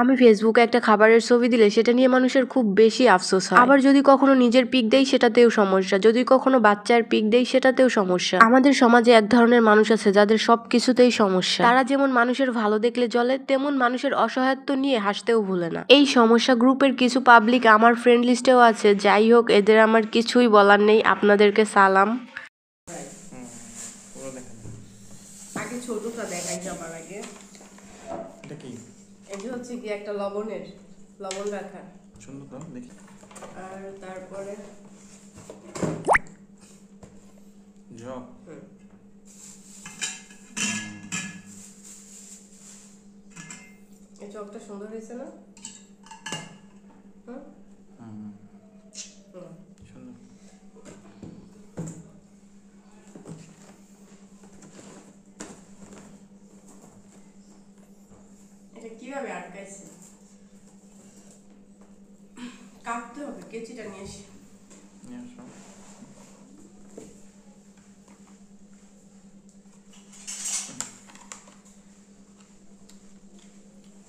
আমি ফেসবুকে একটা খাবারের ছবি দিলে সেটা নিয়ে মানুষের খুব বেশি আফসোস হয়। আবার যদি কখনো নিজের পিক দেই সেটাতেও সমস্যা, যদি কখনো বাচ্চার পিক দেই সেটাতেও সমস্যা। আমাদের সমাজে এক ধরনের মানুষ আছে যাদের সবকিছুতেই সমস্যা। তারা যেমন মানুষের ভালো দেখলে জ্বলে, তেমন মানুষের অসহায়ত্ব নিয়ে হাসতেও ভুলে না। এই সমস্যা গ্রুপের কিছু পাবলিক আমার ফ্রেন্ড লিস্টেও আছে। যাই হোক, এদের আমার কিছুই বলার নেই। আপনাদেরকে সালাম। আগে ছোটটা দেখাই যাবার আগে। এটা কি? এটা হচ্ছে কি একটা লবণ রাখা। সুন্দর তো দেখি। আর তারপরে জগ। এই জগটা সুন্দর হয়েছে না? সুন্দর। এটা কিভাবে আটকাইছে? কাটতে হবে, কেচিটা নিয়ে আসি।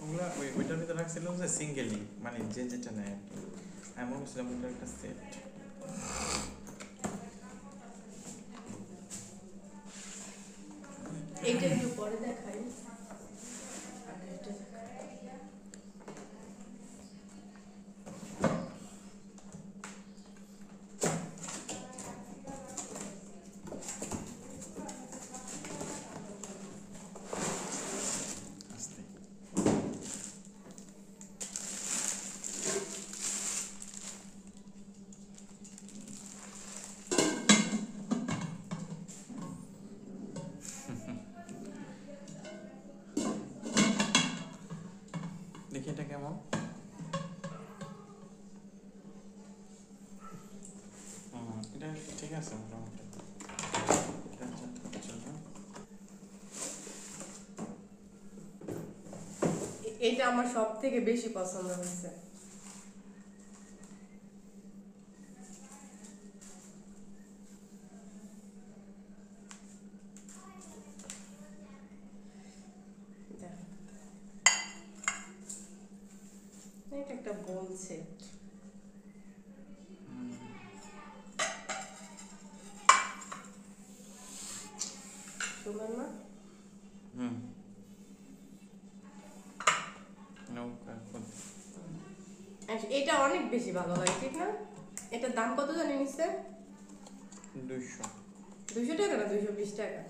ওগুলা ওইটার ভিতরে রাখছিল যে সিঙ্গেলি, মানে যে যেটা নেয়। আমি মনে করছিলাম ওটা একটা সেট। এইটা একটু পরে দেখাই। দেখি এটা কেমন। এটা ঠিক আছে মোটামুটি। এটা আমার সব থেকে বেশি পছন্দ হয়েছে। এটা একটা বোল সেট। সুন্দর না? এটা অনেক বেশি ভালো লাগে, ঠিক না? এটার দাম কত জানি নিচ্ছে? 200 200 টাকা না 220 টাকা?